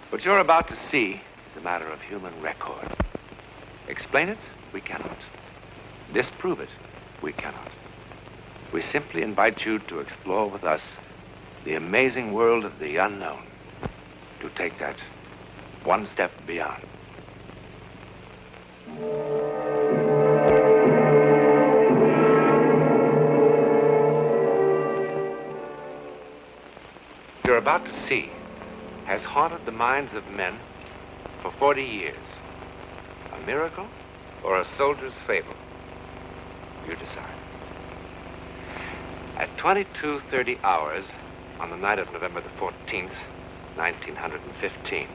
What you're about to see is a matter of human record. Explain it? We cannot. Disprove it? We cannot. We simply invite you to explore with us the amazing world of the unknown, to take that one step beyond. What you're about to see has haunted the minds of men for 40 years. A miracle or a soldier's fable? You decide. At 22:30 hours on the night of November the 14th, 1915,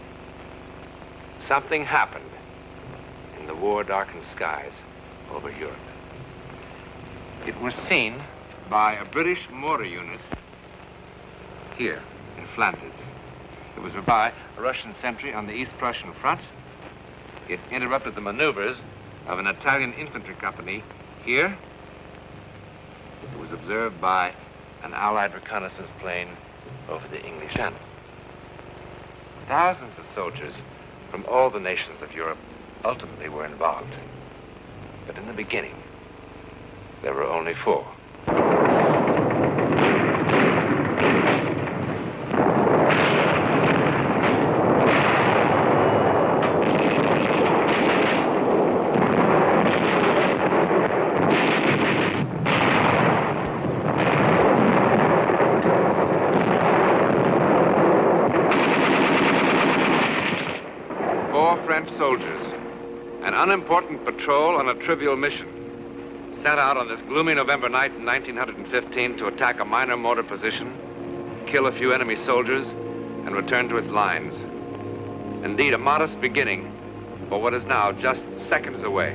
something happened in the war-darkened skies over Europe. It was seen by a British mortar unit here in Flanders. It was by a Russian sentry on the East Prussian front. It interrupted the maneuvers of an Italian infantry company here. It was observed by an Allied reconnaissance plane over the English Channel. Thousands of soldiers from all the nations of Europe ultimately were involved. But in the beginning, there were only 4. Soldiers, an unimportant patrol on a trivial mission, set out on this gloomy November night in 1915 to attack a minor mortar position, kill a few enemy soldiers, and return to its lines. Indeed, a modest beginning for what is now just seconds away.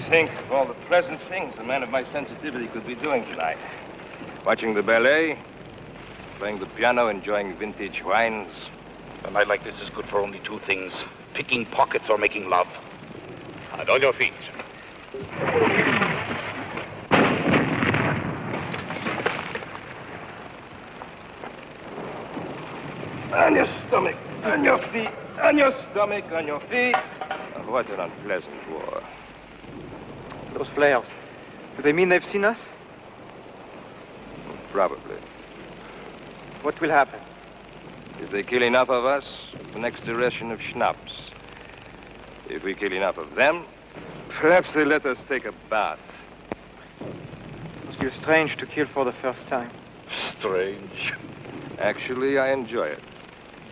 Think of all the pleasant things a man of my sensitivity could be doing tonight. Watching the ballet, playing the piano, enjoying vintage wines. A night like this is good for only 2 things: picking pockets or making love. And on your feet. On your stomach, on your feet, on your stomach, on your feet. Oh, what an unpleasant war. Those flares, do they mean they've seen us? Probably. What will happen? If they kill enough of us, the next ration of schnapps. If we kill enough of them, perhaps they let us take a bath. It must feel strange to kill for the first time. Strange. Actually, I enjoy it.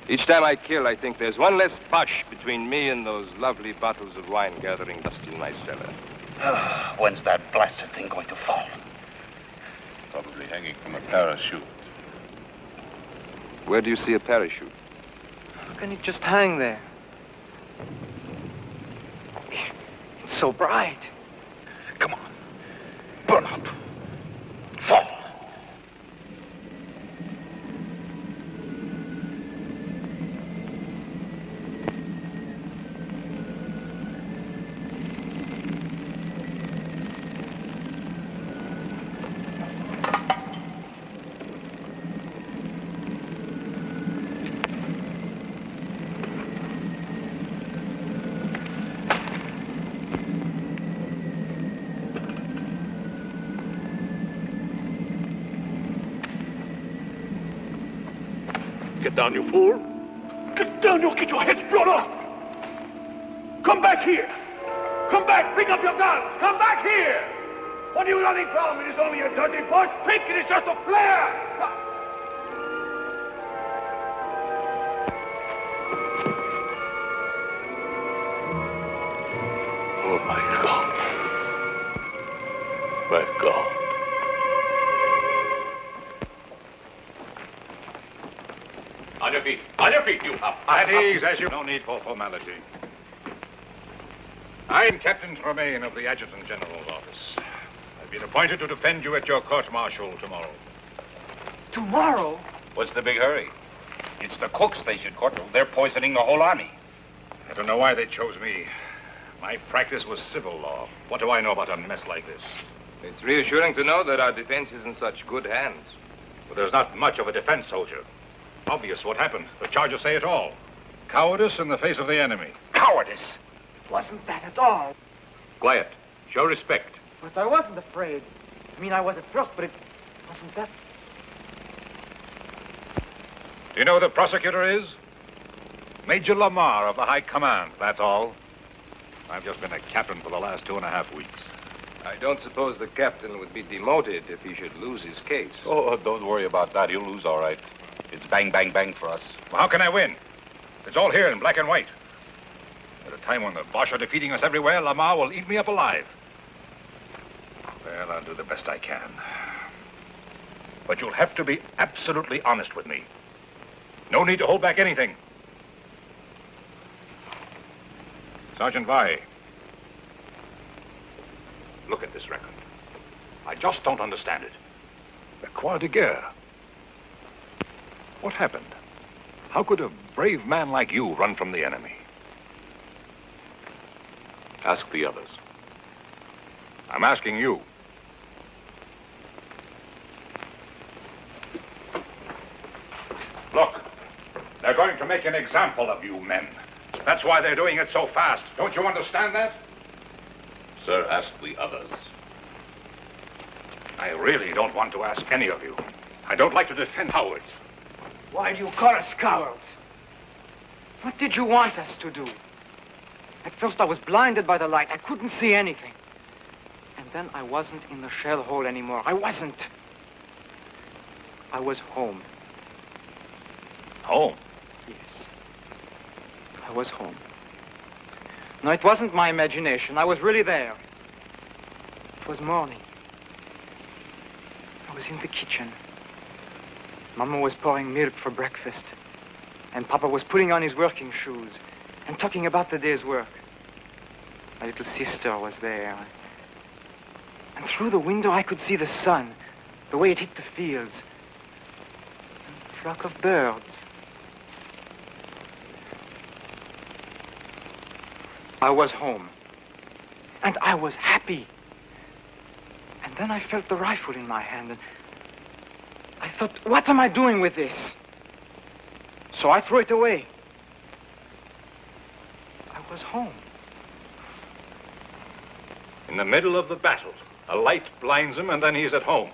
Each time I kill, I think there's one less push between me and those lovely bottles of wine gathering dust in my cellar. When's that blasted thing going to fall? Probably hanging from a parachute. Where do you see a parachute? How can it just hang there? It's so bright. Come on. Burn up. Fall. Get down, you fool. Get down, you'll get your heads blown off. Come back here. Come back, pick up your guns. Come back here. What are you running from? It is only a dirty bush. Think it is just a flare. Oh, my God. My God. On your feet. On your feet, you up. At ease, as you... No need for formality. I'm Captain Tremaine of the Adjutant General's office. I've I've been appointed to defend you at your court-martial tomorrow. Tomorrow? What's the big hurry? It's the cooks they should court. They're poisoning the whole army. I don't know why they chose me. My practice was civil law. What do I know about a mess like this? It's reassuring to know that our defense is in such good hands. But there's not much of a defense, soldier. Obvious what happened. The charges say it all. Cowardice in the face of the enemy. Cowardice! Wasn't that at all. Quiet. Show respect. But I wasn't afraid. I mean, I was at first, but it wasn't that. Do you know who the prosecutor is? Major Lamar of the High Command, that's all. I've just been a captain for the last 2.5 weeks. I don't suppose the captain would be demoted if he should lose his case. Oh, don't worry about that. He'll lose all right. It's bang, bang, bang for us. Well, how can I win? It's all here in black and white. At a time when the Boche are defeating us everywhere, Lamar will eat me up alive. Well, I'll do the best I can. But you'll have to be absolutely honest with me. No need to hold back anything. Sergeant Vai, look at this record. I just don't understand it. The Croix de Guerre. What happened? How could a brave man like you run from the enemy? Ask the others. I'm asking you. Look, they're going to make an example of you men. That's why they're doing it so fast. Don't you understand that? Sir, ask the others. I really don't want to ask any of you. I don't like to defend cowards. Why do you call us cowards? What did you want us to do? At first I was blinded by the light. I couldn't see anything. And then I wasn't in the shell hole anymore. I wasn't. I was home. Home? Yes. I was home. No, it wasn't my imagination. I was really there. It was morning. I was in the kitchen. Mama was pouring milk for breakfast. And Papa was putting on his working shoes and talking about the day's work. My little sister was there. And through the window I could see the sun, the way it hit the fields. And a flock of birds. I was home. And I was happy. And then I felt the rifle in my hand, and I thought, what am I doing with this? So I threw it away. I was home. In the middle of the battle, a light blinds him, and then he's at home.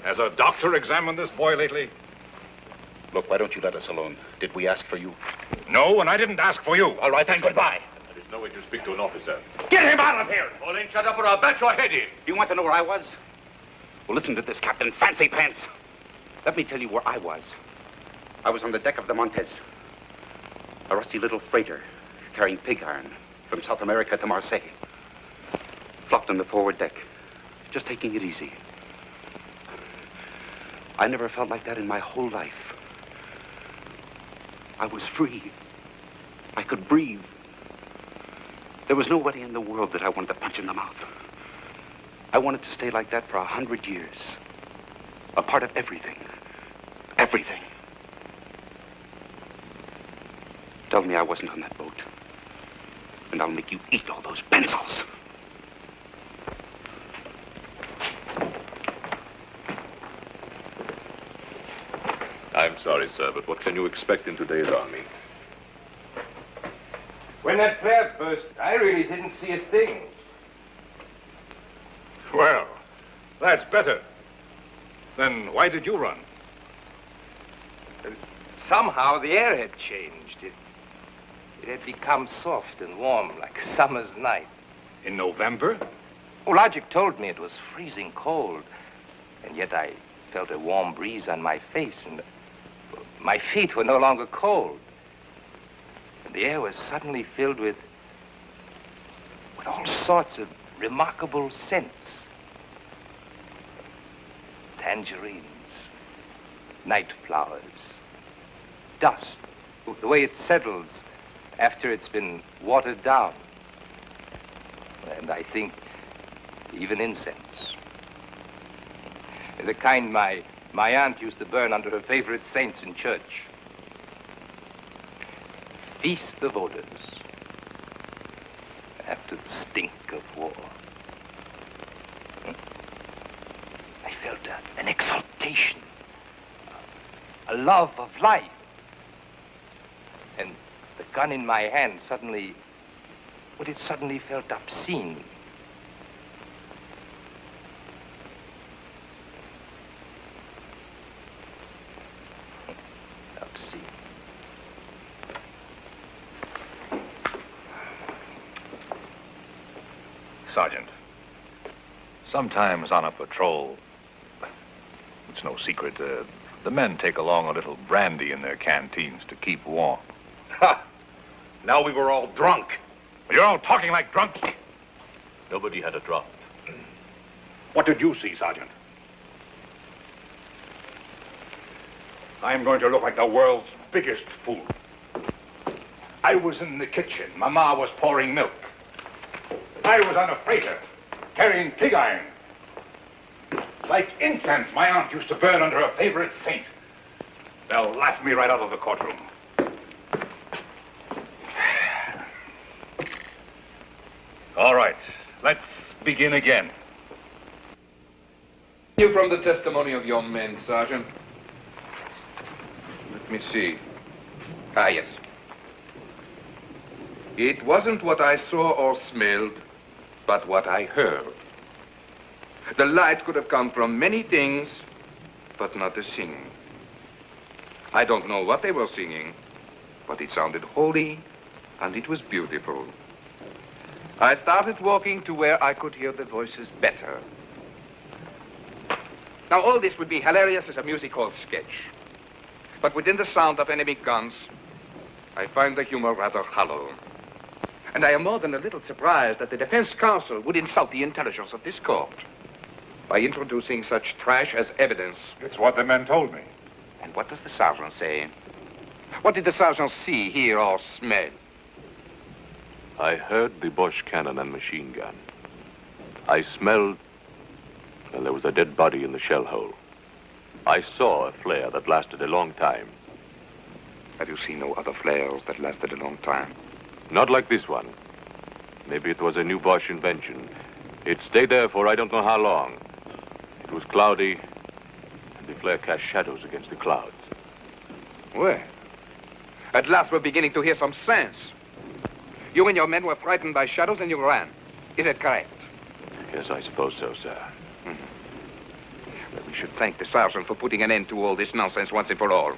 Has a doctor examined this boy lately? Look, why don't you let us alone? Did we ask for you? No, and I didn't ask for you. All right, then, goodbye. There is no way to speak to an officer. Get him out of here! Pauline, shut up or I'll bat your head in. You want to know where I was? Well, listen to this, Captain Fancy Pants. Let me tell you where I was. I was on the deck of the Montez. A rusty little freighter carrying pig iron from South America to Marseille. Flopped on the forward deck, just taking it easy. I never felt like that in my whole life. I was free. I could breathe. There was nobody in the world that I wanted to punch in the mouth. I wanted to stay like that for 100 years. A part of everything. Everything. Tell me I wasn't on that boat. And I'll make you eat all those pencils. I'm sorry, sir, but what can you expect in today's army? When that flare burst, I really didn't see a thing. Well, that's better. Then why did you run? Somehow the air had changed. It had become soft and warm like a summer's night. In November? Oh, logic told me it was freezing cold. And yet I felt a warm breeze on my face, and my feet were no longer cold. And the air was suddenly filled with all sorts of remarkable scents. Tangerines, night flowers, dust, the way it settles after it's been watered down. And I think even incense. The kind my aunt used to burn under her favorite saints in church. Feast of odors. After the stink of war. I felt an exaltation. A love of life. And the gun in my hand suddenly, it suddenly felt obscene. Obscene. Sergeant, sometimes on a patrol, it's no secret, the men take along a little brandy in their canteens to keep warm. Ha! Now we were all drunk. You're all talking like drunks. Nobody had a drop. What did you see, Sergeant? I'm going to look like the world's biggest fool. I was in the kitchen. Mama was pouring milk. I was on a freighter, carrying pig iron. Like incense my aunt used to burn under her favorite saint. They'll laugh me right out of the courtroom. All right, let's begin again. You from the testimony of your men, Sergeant. Let me see. Ah, yes. It wasn't what I saw or smelled, but what I heard. The light could have come from many things, but not the singing. I don't know what they were singing, but it sounded holy, and it was beautiful. I started walking to where I could hear the voices better. Now, all this would be hilarious as a music hall sketch. But within the sound of enemy guns, I find the humor rather hollow. And I am more than a little surprised that the defense counsel would insult the intelligence of this court by introducing such trash as evidence. It's what the men told me. And what does the sergeant say? What did the sergeant see, hear, or smell? I heard the Bosch cannon and machine gun. I smelled, well, there was a dead body in the shell hole. I saw a flare that lasted a long time. Have you seen no other flares that lasted a long time? Not like this one. Maybe it was a new Bosch invention. It stayed there for I don't know how long. It was cloudy, and the flare cast shadows against the clouds. Well, at last we're beginning to hear some sense. You and your men were frightened by shadows and you ran. Is that correct? Yes, I suppose so, sir. Well, we should thank the sergeant for putting an end to all this nonsense once and for all.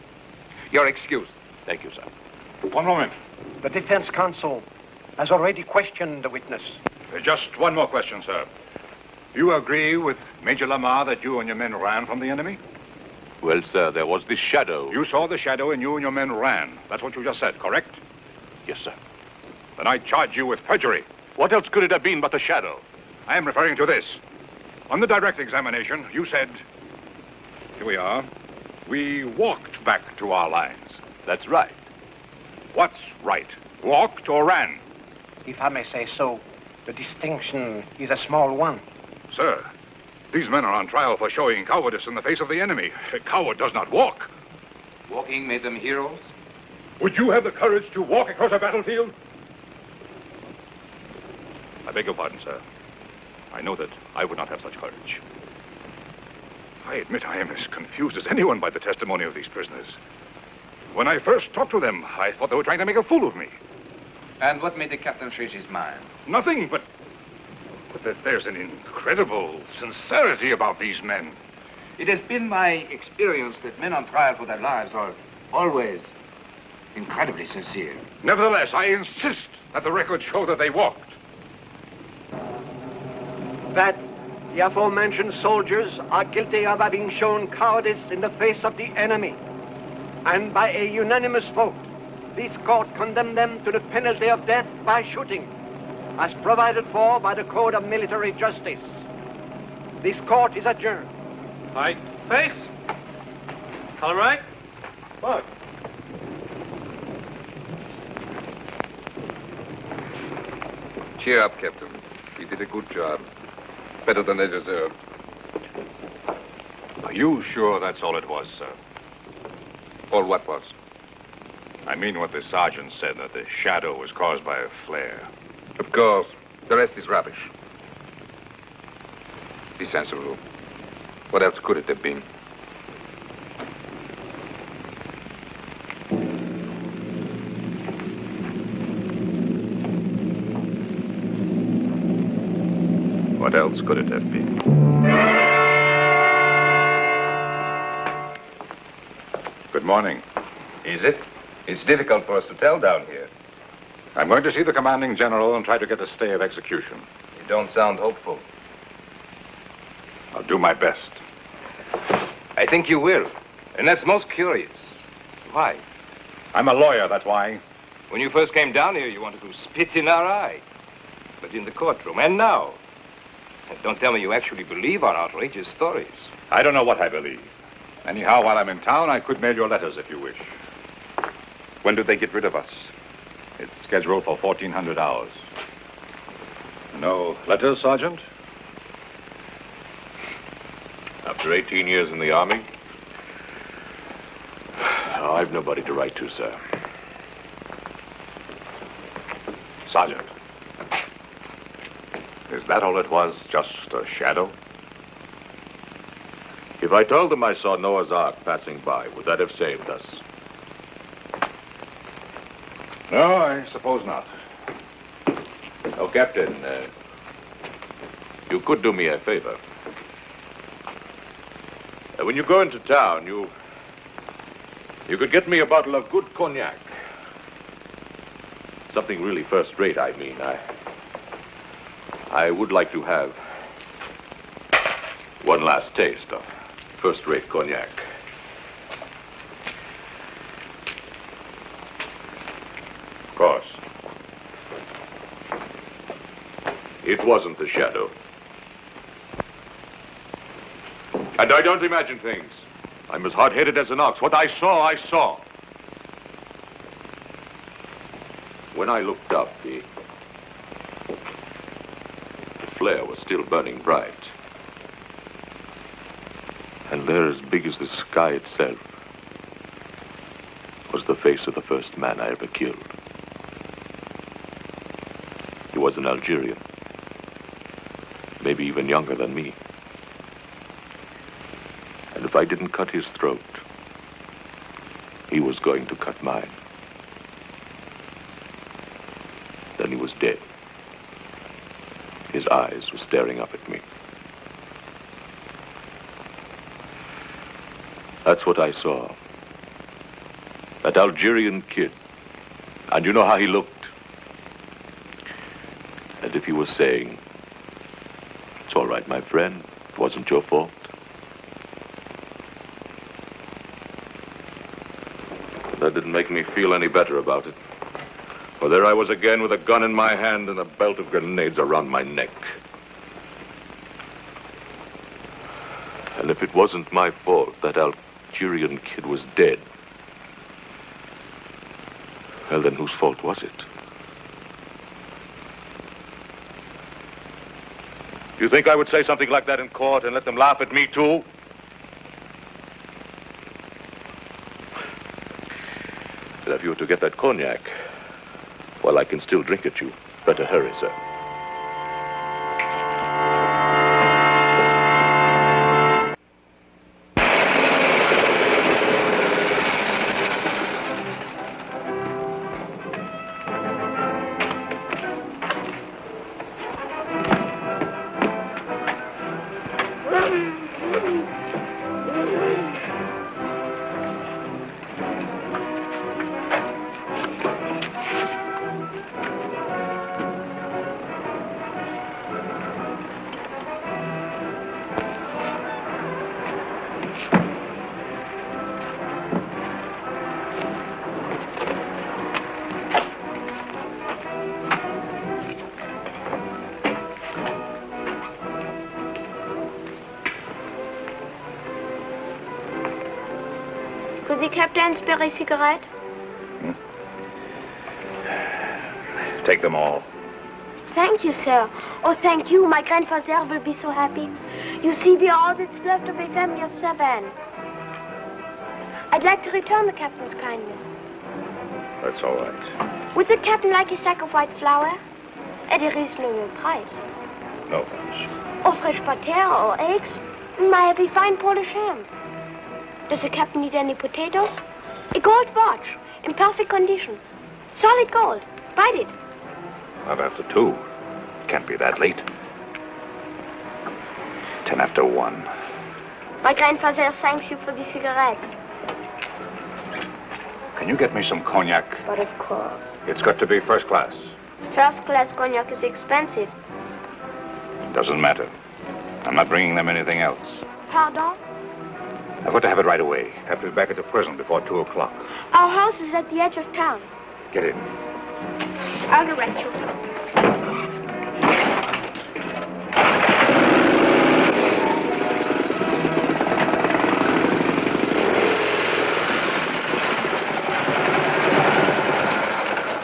You're excused. Thank you, sir. One moment. The defense counsel has already questioned the witness. Just one more question, sir. You agree with Major Lamar that you and your men ran from the enemy? Well, sir, there was this shadow. You saw the shadow and you and your men ran. That's what you just said, correct? Yes, sir. Then I charge you with perjury. What else could it have been but a shadow? I am referring to this. On the direct examination, you said, here we are, we walked back to our lines. That's right. What's right? Walked or ran? If I may say so, the distinction is a small one. Sir, these men are on trial for showing cowardice in the face of the enemy. A coward does not walk. Walking made them heroes? Would you have the courage to walk across a battlefield? I beg your pardon, sir. I know that I would not have such courage. I admit I am as confused as anyone by the testimony of these prisoners. When I first talked to them, I thought they were trying to make a fool of me. And what made the captain change his mind? Nothing, but that there's an incredible sincerity about these men. It has been my experience that men on trial for their lives are always incredibly sincere. Nevertheless, I insist that the records show that they walked. That the aforementioned soldiers are guilty of having shown cowardice in the face of the enemy. And by a unanimous vote, this court condemned them to the penalty of death by shooting, as provided for by the Code of Military Justice. This court is adjourned. Right. Face. Color right. Look. Cheer up, Captain. You did a good job. better than they deserve. Are you sure that's all it was, sir? All what was? I mean what the sergeant said, that the shadow was caused by a flare. Of course. The rest is rubbish. Be sensible. What else could it have been? What else could it have been? Good morning. Is it? It's difficult for us to tell down here. I'm going to see the commanding general and try to get a stay of execution. You don't sound hopeful. I'll do my best. I think you will. And that's most curious. Why? I'm a lawyer, that's why. When you first came down here, you wanted to spit in our eye. But in the courtroom, and now. And don't tell me you actually believe our outrageous stories. I don't know what I believe. Anyhow, while I'm in town, I could mail your letters if you wish. When do they get rid of us? It's scheduled for 1400 hours. No letters, Sergeant? After 18 years in the Army, I've nobody to write to, sir. Sergeant, is that all it was? Just a shadow? If I told them I saw Noah's Ark passing by, would that have saved us? No, I suppose not. Oh, Captain, you could do me a favor. When you go into town, you could get me a bottle of good cognac. Something really first rate, I mean. I would like to have one last taste of first rate cognac. Of course. It wasn't the shadow. And I don't imagine things. I'm as hard-headed as an ox. What I saw, I saw. When I looked up, the flare was still burning bright. And there, as big as the sky itself, was the face of the first man I ever killed. He was an Algerian, maybe even younger than me. And if I didn't cut his throat, he was going to cut mine. Then he was dead. His eyes were staring up at me. That's what I saw. That Algerian kid. And you know how he looked? As if he was saying, "It's all right, my friend. It wasn't your fault." That didn't make me feel any better about it. For there I was again with a gun in my hand and a belt of grenades around my neck. And if it wasn't my fault that Algerian kid was dead, well, then whose fault was it? You think I would say something like that in court and let them laugh at me, too? But if you were to get that cognac, well, I can still drink it. You better hurry, sir. Could the captain spare a cigarette? Take them all. Thank you, sir. Oh, thank you. My grandfather will be so happy. You see, we are all that's left of a family of 7. I'd like to return the captain's kindness. That's all right. Would the captain like a sack of white flour? At a reasonable price. No thanks. Or fresh pater or eggs? May I have a fine Polish ham? Does the captain need any potatoes? A gold watch, in perfect condition. Solid gold. Bite it. Not after 2. Can't be that late. 10 after 1. My grandfather thanks you for the cigarette. Can you get me some cognac? But of course. It's got to be first class. First class cognac is expensive. Doesn't matter. I'm not bringing them anything else. Pardon? I've got to have it right away. Have to be back at the prison before 2 o'clock. Our house is at the edge of town. Get in. I'll direct you.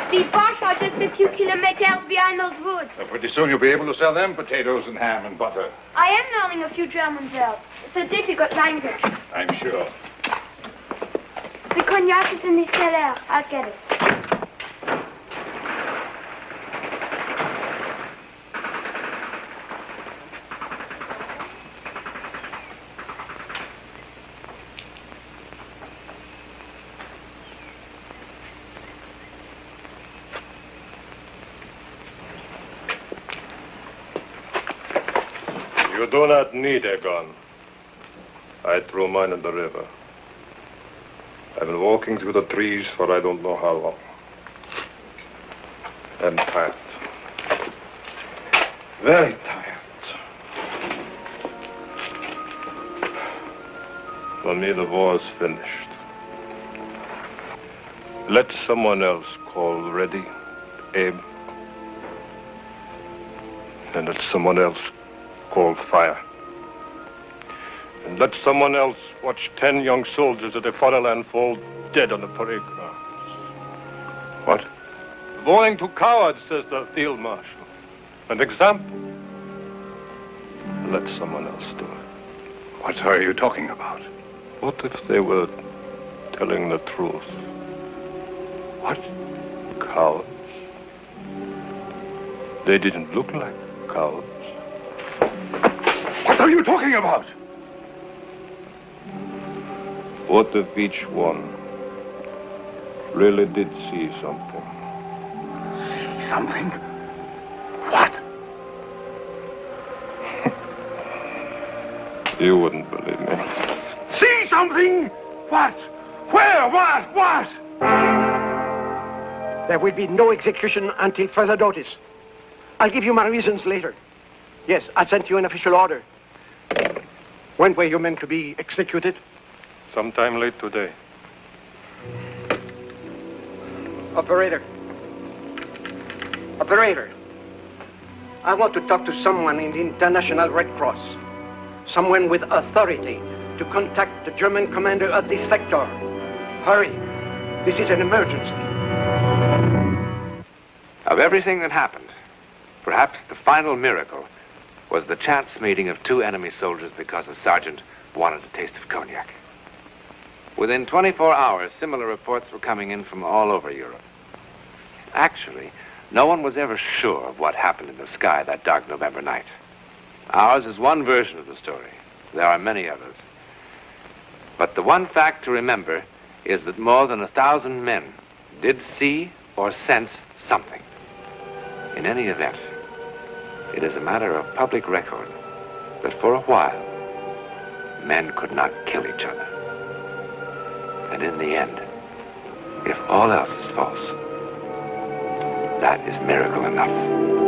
The Bosch are just a few kilometers behind those woods. So pretty soon you'll be able to sell them potatoes and ham and butter. I am learning a few German words. It's a difficult language. I'm sure. The cognac is in the cellar. I'll get it. You do not need a gun. I threw mine in the river. I've been walking through the trees for I don't know how long. I'm tired. Very tired. For me, the war's finished. Let someone else call ready, aim. And let someone else call fire. And let someone else watch 10 young soldiers of the fatherland fall dead on the parade grounds. What? Warning to cowards, says the field marshal. An example. Let someone else do it. What are you talking about? What if they were telling the truth? What? Cowards. They didn't look like cowards. What are you talking about? What if each one really did see something? See something? What? You wouldn't believe me. See something? What? Where? What? There will be no execution until further notice. I'll give you my reasons later. Yes, I sent you an official order. When were you meant to be executed? Sometime late today. Operator. I want to talk to someone in the International Red Cross. Someone with authority to contact the German commander of this sector. Hurry. This is an emergency. Of everything that happened, perhaps the final miracle was the chance meeting of 2 enemy soldiers because a sergeant wanted a taste of cognac. Within 24 hours, similar reports were coming in from all over Europe. Actually, no one was ever sure of what happened in the sky that dark November night. Ours is one version of the story. There are many others. But the one fact to remember is that more than 1,000 men did see or sense something. In any event, it is a matter of public record that for a while, men could not kill each other. And in the end, if all else is false, that is miracle enough.